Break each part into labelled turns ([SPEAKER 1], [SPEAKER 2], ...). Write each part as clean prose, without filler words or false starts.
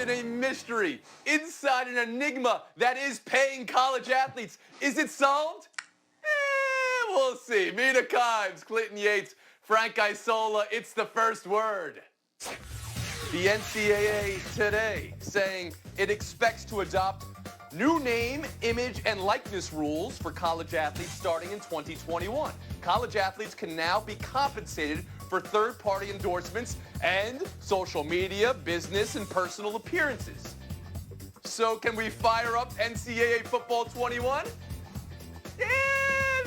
[SPEAKER 1] in a mystery, inside an enigma that is paying college athletes. Is it solved? We'll see. Mina Kimes, Clinton Yates, Frank Isola, it's the first word. The NCAA today saying it expects to adopt new name, image, and likeness rules for college athletes starting in 2021. College athletes can now be compensated for third-party endorsements and social media, business, and personal appearances. So can we fire up NCAA Football 21?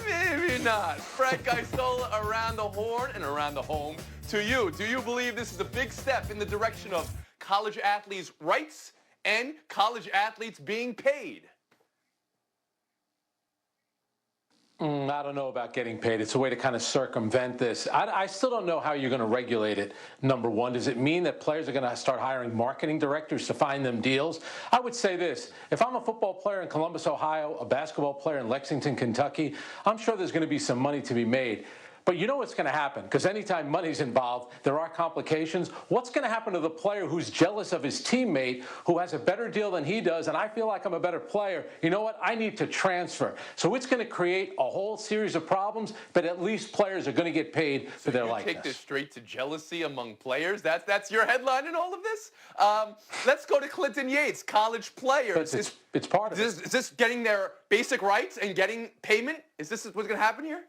[SPEAKER 1] Maybe not. Frank Isola, Around the Horn and Around the Home to you. Do you believe this is a big step in the direction of college athletes' rights and college athletes being paid?
[SPEAKER 2] I don't know about getting paid. It's a way to kind of circumvent this. I still don't know how you're going to regulate it, number one. Does it mean that players are going to start hiring marketing directors to find them deals? I would say this. If I'm a football player in Columbus, Ohio, a basketball player in Lexington, Kentucky, I'm sure there's going to be some money to be made. But you know what's going to happen, because anytime money's involved, there are complications. What's going to happen to the player who's jealous of his teammate, who has a better deal than he does, and I feel like I'm a better player? You know what? I need to transfer. So it's going to create a whole series of problems, but at least players are going to get paid for their likeness.
[SPEAKER 1] Take this straight to jealousy among players? That's your headline in all of this? Let's go to Clinton Yates, college players.
[SPEAKER 2] It's part of it.
[SPEAKER 1] Is this getting their basic rights and getting payment? Is this what's going to happen here?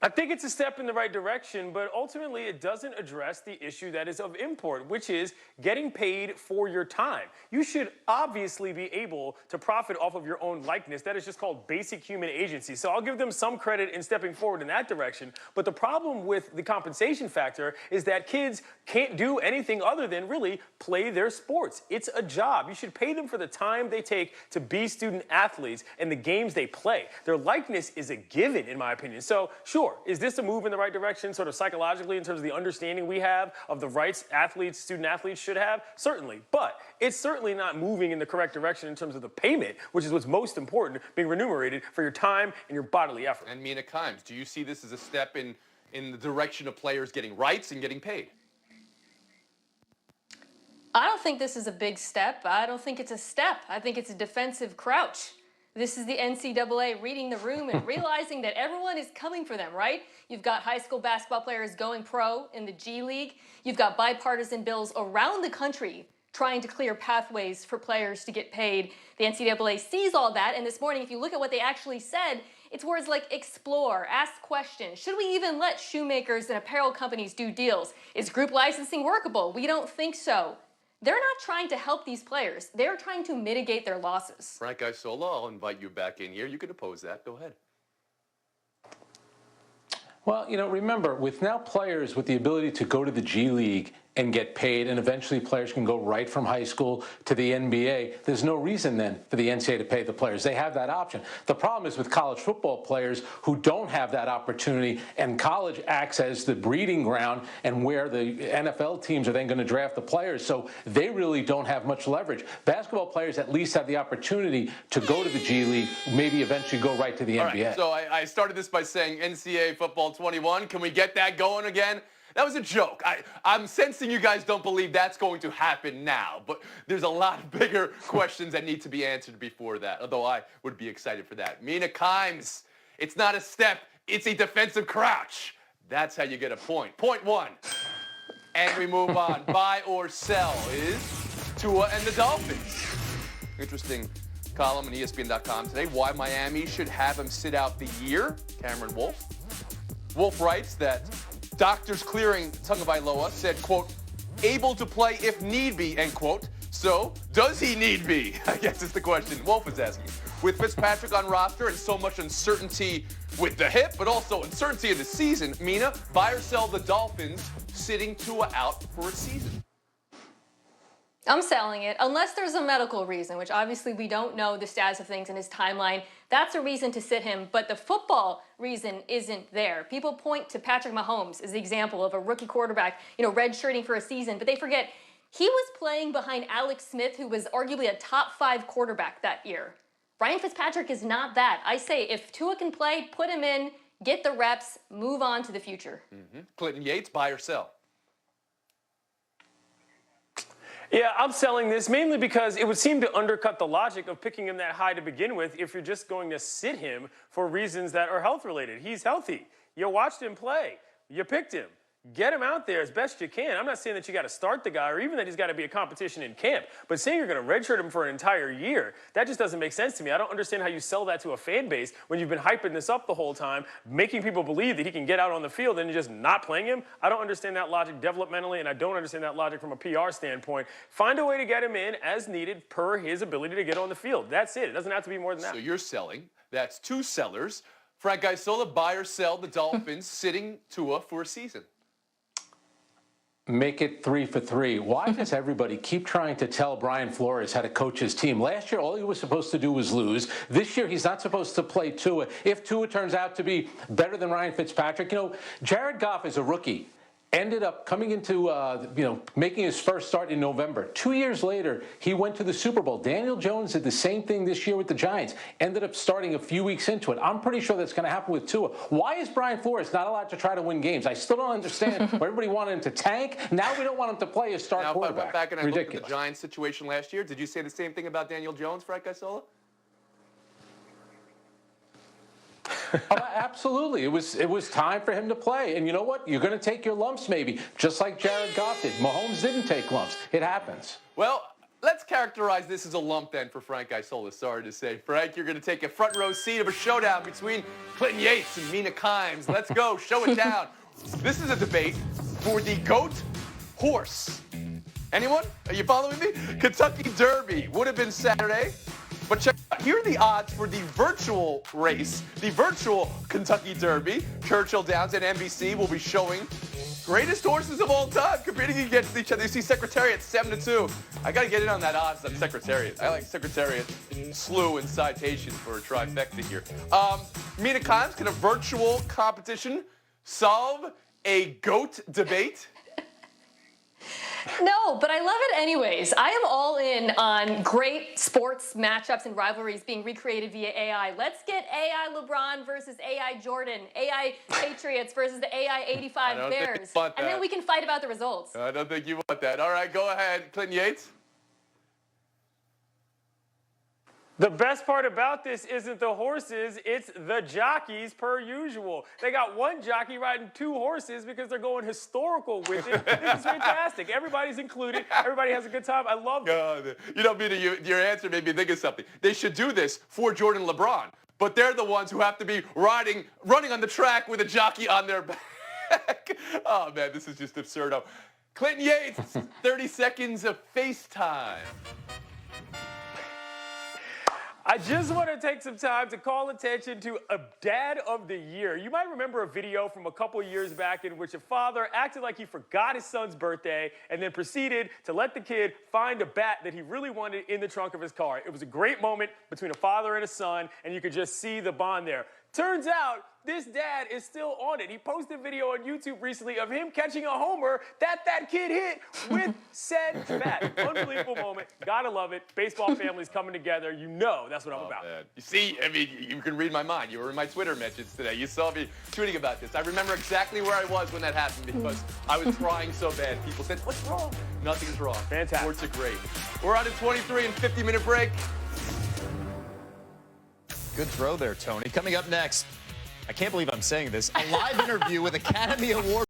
[SPEAKER 3] I think it's a step in the right direction, but ultimately it doesn't address the issue that is of import, which is getting paid for your time. You should obviously be able to profit off of your own likeness. That is just called basic human agency. So I'll give them some credit in stepping forward in that direction. But the problem with the compensation factor is that kids can't do anything other than really play their sports. It's a job. You should pay them for the time they take to be student athletes and the games they play. Their likeness is a given, in my opinion. So sure, is this a move in the right direction, sort of psychologically, in terms of the understanding we have of the rights athletes, student athletes should have? Certainly. But it's certainly not moving in the correct direction in terms of the payment, which is what's most important, being remunerated for your time and your bodily effort.
[SPEAKER 1] And Mina Kimes, do you see this as a step in the direction of players getting rights and getting paid?
[SPEAKER 4] I don't think this is a big step. I don't think it's a step. I think it's a defensive crouch. This is the NCAA reading the room and realizing that everyone is coming for them, right? You've got high school basketball players going pro in the G League. You've got bipartisan bills around the country trying to clear pathways for players to get paid. The NCAA sees all that, and this morning, if you look at what they actually said, it's words like explore, ask questions. Should we even let shoemakers and apparel companies do deals? Is group licensing workable? We don't think so. They're not trying to help these players. They're trying to mitigate their losses.
[SPEAKER 1] Frank Isola, I'll invite you back in here. You can oppose that. Go ahead.
[SPEAKER 2] Well, you know, remember, with now players with the ability to go to the G League and get paid, and eventually players can go right from high school to the NBA, there's no reason then for the NCAA to pay the players. They have that option. The problem is with college football players who don't have that opportunity, and college acts as the breeding ground and where the NFL teams are then going to draft the players, so they really don't have much leverage. Basketball players at least have the opportunity to go to the G League, maybe eventually go right to the NBA.
[SPEAKER 1] Right, so I started this by saying NCAA Football 21. Can we get that going again? That was a joke. I'm sensing you guys don't believe that's going to happen now, but there's a lot of bigger questions that need to be answered before that, although I would be excited for that. Mina Kimes, it's not a step, it's a defensive crouch. That's how you get a point. Point one. And we move on. Buy or sell is Tua and the Dolphins. Interesting column on ESPN.com today. Why Miami should have him sit out the year. Cameron Wolf. Wolf writes that doctors clearing Tagovailoa said, quote, able to play if need be, end quote. So, does he need be? I guess is the question Wolf is asking. With Fitzpatrick on roster and so much uncertainty with the hip, but also uncertainty in the season, Mina, buy or sell the Dolphins sitting Tua out for a season?
[SPEAKER 4] I'm selling it, unless there's a medical reason, which obviously we don't know the status of things in his timeline. That's a reason to sit him, but the football reason isn't there. People point to Patrick Mahomes as the example of a rookie quarterback, redshirting for a season, but they forget he was playing behind Alex Smith, who was arguably a top 5 quarterback that year. Ryan Fitzpatrick is not that. I say if Tua can play, put him in, get the reps, move on to the future.
[SPEAKER 1] Clinton Yates, buy or sell?
[SPEAKER 3] Yeah, I'm selling this mainly because it would seem to undercut the logic of picking him that high to begin with if you're just going to sit him for reasons that are health related. He's healthy. You watched him play. You picked him. Get him out there as best you can. I'm not saying that you got to start the guy or even that he's got to be a competition in camp, but saying you're going to redshirt him for an entire year, that just doesn't make sense to me. I don't understand how you sell that to a fan base when you've been hyping this up the whole time, making people believe that he can get out on the field and you're just not playing him. I don't understand that logic developmentally, and I don't understand that logic from a PR standpoint. Find a way to get him in as needed per his ability to get on the field. That's it. It doesn't have to be more than that.
[SPEAKER 1] So you're selling. That's two sellers. Frank Isola, buy or sell the Dolphins sitting Tua for a season?
[SPEAKER 2] Make it 3 for 3. Why does everybody keep trying to tell Brian Flores how to coach his team? Last year, all he was supposed to do was lose. This year, he's not supposed to play Tua. If Tua turns out to be better than Ryan Fitzpatrick, Jared Goff is a rookie. Ended up coming into, making his first start in November. 2 years later, he went to the Super Bowl. Daniel Jones did the same thing this year with the Giants. Ended up starting a few weeks into it. I'm pretty sure that's going to happen with Tua. Why is Brian Flores not allowed to try to win games? I still don't understand. Everybody wanted him to tank. Now we don't want him to play as star quarterback.
[SPEAKER 1] Now, if I went back and I
[SPEAKER 2] Ridiculous.
[SPEAKER 1] looked at the Giants situation last year, did you say the same thing about Daniel Jones, Frank Isola?
[SPEAKER 2] Oh, absolutely. It was time for him to play. And you know what? You're going to take your lumps maybe, just like Jared Goff did. Mahomes didn't take lumps. It happens.
[SPEAKER 1] Well, let's characterize this as a lump then for Frank Isola. Sorry to say. Frank, you're going to take a front row seat of a showdown between Clinton Yates and Mina Kimes. Let's go. Show it down. This is a debate for the GOAT horse. Anyone? Are you following me? Kentucky Derby would have been Saturday. But check out, here are the odds for the virtual race, the virtual Kentucky Derby. Churchill Downs and NBC will be showing greatest horses of all time competing against each other. You see Secretariat 7-2. I got to get in on that odds on Secretariat. I like Secretariat, Slew, and Citation for a trifecta here. Mina Kimes, can a virtual competition solve a GOAT debate?
[SPEAKER 4] No, but I love it anyways. I am all in on great sports matchups and rivalries being recreated via AI. Let's get AI LeBron versus AI Jordan, AI Patriots versus the AI 85 Bears. And then we can fight about the results.
[SPEAKER 1] I don't think you want that. All right, go ahead. Clinton Yates?
[SPEAKER 3] The best part about this isn't the horses, it's the jockeys per usual. They got one jockey riding two horses because they're going historical with it. This is fantastic. Everybody's included. Everybody has a good time. I love it.
[SPEAKER 1] Your answer made me think of something. They should do this for Jordan LeBron, but they're the ones who have to be running on the track with a jockey on their back. Oh, man, this is just absurdo. Clinton Yates, 30 seconds of FaceTime.
[SPEAKER 3] I just want to take some time to call attention to a Dad of the Year. You might remember a video from a couple years back in which a father acted like he forgot his son's birthday and then proceeded to let the kid find a bat that he really wanted in the trunk of his car. It was a great moment between a father and a son, and you could just see the bond there. Turns out, this dad is still on it. He posted a video on YouTube recently of him catching a homer that kid hit with said bat. Unbelievable moment. Gotta love it. Baseball families coming together. You know that's what I'm about.
[SPEAKER 1] Man. You see, I mean, you can read my mind. You were in my Twitter mentions today. You saw me tweeting about this. I remember exactly where I was when that happened because I was trying so bad. People said, what's wrong? Nothing's wrong.
[SPEAKER 3] Fantastic.
[SPEAKER 1] Sports are great. We're on a 23 and 50-minute break.
[SPEAKER 5] Good throw there, Tony. Coming up next, I can't believe I'm saying this, a live interview with Academy Award